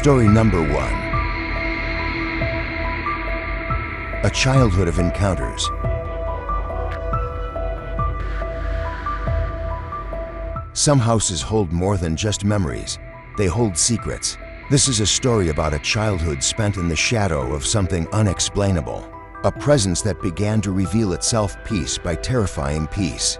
Story number 1. A childhood of encounters. Some houses hold more than just memories. They hold secrets. This is a story about a childhood spent in the shadow of something unexplainable. A presence that began to reveal itself piece by terrifying piece.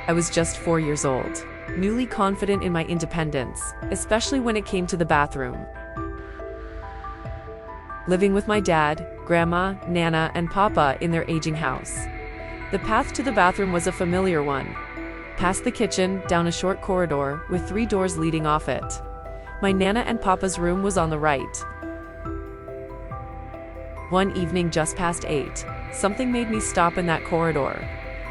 I was just 4 years old, newly confident in my independence, especially when it came to the bathroom. Living with my dad, grandma, nana, and papa in their aging house. The path to the bathroom was a familiar one. Past the kitchen, down a short corridor, with 3 doors leading off it. My nana and papa's room was on the right. One evening just past 8, something made me stop in that corridor.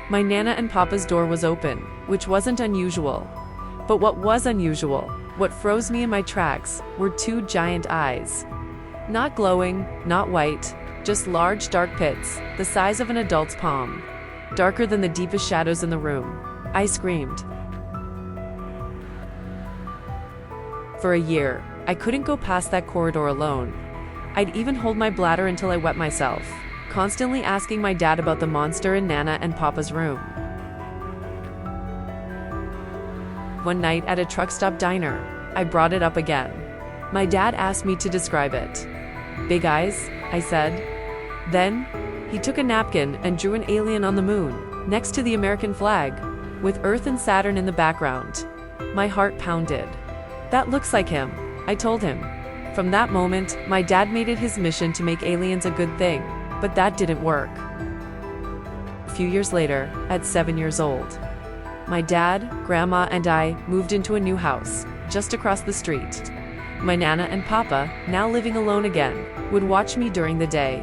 My nana and papa's door was open, which wasn't unusual. But what was unusual, what froze me in my tracks, were 2 giant eyes. Not glowing, not white, just large dark pits, the size of an adult's palm. Darker than the deepest shadows in the room. I screamed. For a year, I couldn't go past that corridor alone. I'd even hold my bladder until I wet myself, constantly asking my dad about the monster in Nana and Papa's room. One night at a truck stop diner, I brought it up again. My dad asked me to describe it. Big eyes, I said. Then, he took a napkin and drew an alien on the moon, next to the American flag, with Earth and Saturn in the background. My heart pounded. That looks like him, I told him. From that moment, my dad made it his mission to make aliens a good thing. But that didn't work. A few years later, at 7 years old, my dad, grandma, and I moved into a new house, just across the street. My nana and papa, now living alone again, would watch me during the day.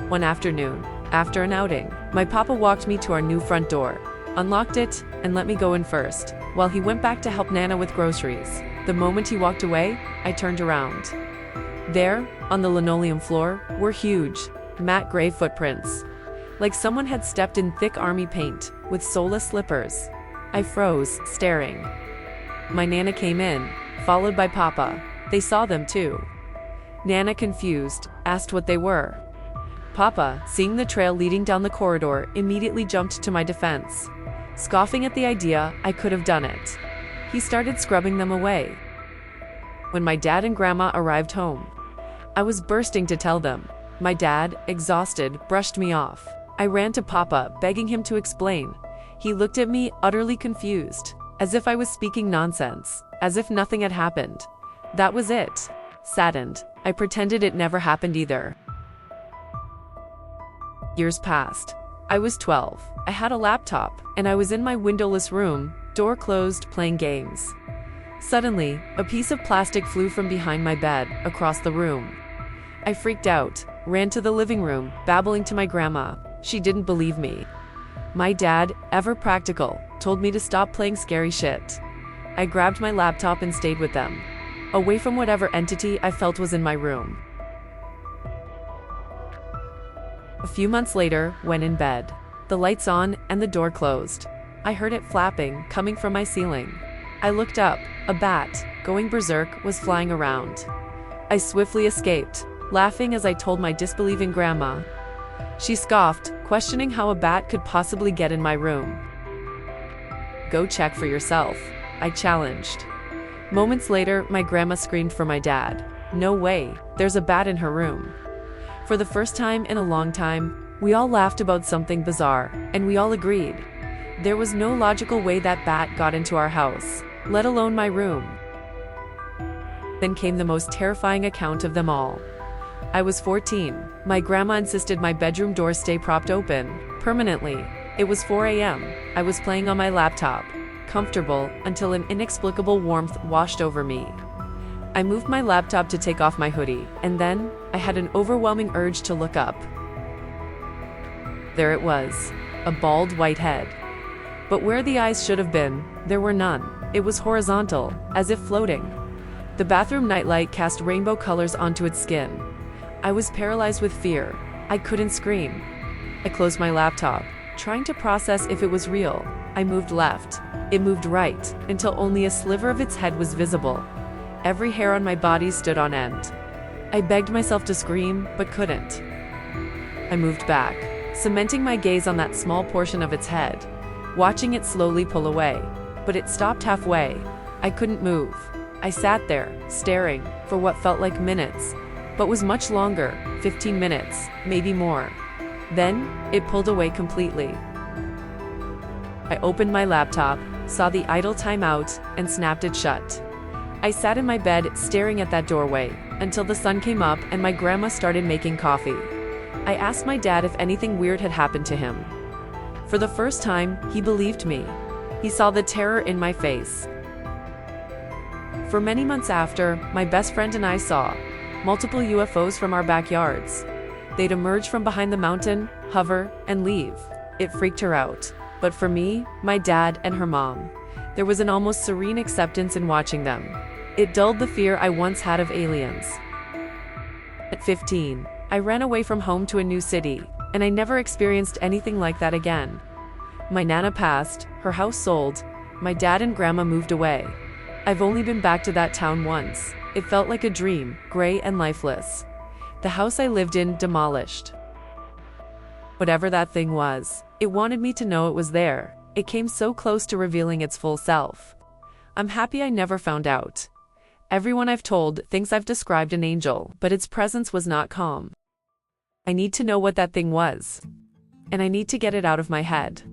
One afternoon, after an outing, my papa walked me to our new front door, unlocked it, and let me go in first, while he went back to help nana with groceries. The moment he walked away, I turned around. There, on the linoleum floor, were huge, matte gray footprints, like someone had stepped in thick army paint, with soulless slippers. I froze, staring. My nana came in, followed by papa. They saw them too. Nana, confused, asked what they were. Papa, seeing the trail leading down the corridor, immediately jumped to my defense. Scoffing at the idea, I could have done it. He started scrubbing them away. When my dad and grandma arrived home, I was bursting to tell them. My dad, exhausted, brushed me off. I ran to Papa, begging him to explain. He looked at me, utterly confused, as if I was speaking nonsense, as if nothing had happened. That was it. Saddened, I pretended it never happened either. Years passed. I was 12. I had a laptop, and I was in my windowless room, door closed, playing games. Suddenly, a piece of plastic flew from behind my bed, across the room. I freaked out, ran to the living room, babbling to my grandma. She didn't believe me. My dad, ever practical, told me to stop playing scary shit. I grabbed my laptop and stayed with them, away from whatever entity I felt was in my room. A few months later, when in bed, the lights on and the door closed, I heard it flapping, coming from my ceiling. I looked up. A bat, going berserk, was flying around. I swiftly escaped, laughing as I told my disbelieving grandma. She scoffed, questioning how a bat could possibly get in my room. Go check for yourself, I challenged. Moments later, my grandma screamed for my dad. No way, there's a bat in her room. For the first time in a long time, we all laughed about something bizarre, and we all agreed. There was no logical way that bat got into our house, let alone my room. Then came the most terrifying account of them all. I was 14. My grandma insisted my bedroom door stay propped open, permanently. It was 4 a.m. I was playing on my laptop, comfortable, until an inexplicable warmth washed over me. I moved my laptop to take off my hoodie, and then, I had an overwhelming urge to look up. There it was, a bald white head. But where the eyes should have been, there were none. It was horizontal, as if floating. The bathroom nightlight cast rainbow colors onto its skin. I was paralyzed with fear. I couldn't scream. I closed my laptop, trying to process if it was real. I moved left. It moved right, until only a sliver of its head was visible. Every hair on my body stood on end. I begged myself to scream, but couldn't. I moved back, cementing my gaze on that small portion of its head, watching it slowly pull away. But it stopped halfway. I couldn't move. I sat there, staring, for what felt like minutes, but was much longer, 15 minutes, maybe more. Then, it pulled away completely. I opened my laptop, saw the idle timeout, and snapped it shut. I sat in my bed, staring at that doorway, until the sun came up and my grandma started making coffee. I asked my dad if anything weird had happened to him. For the first time, he believed me. He saw the terror in my face. For many months after, my best friend and I saw multiple UFOs from our backyards. They'd emerge from behind the mountain, hover, and leave. It freaked her out. But for me, my dad, and her mom, there was an almost serene acceptance in watching them. It dulled the fear I once had of aliens. At 15, I ran away from home to a new city, and I never experienced anything like that again. My Nana passed, her house sold, my dad and grandma moved away. I've only been back to that town once. It felt like a dream, gray and lifeless. The house I lived in, demolished. Whatever that thing was, it wanted me to know it was there. It came so close to revealing its full self. I'm happy I never found out. Everyone I've told thinks I've described an angel, but its presence was not calm. I need to know what that thing was. And I need to get it out of my head.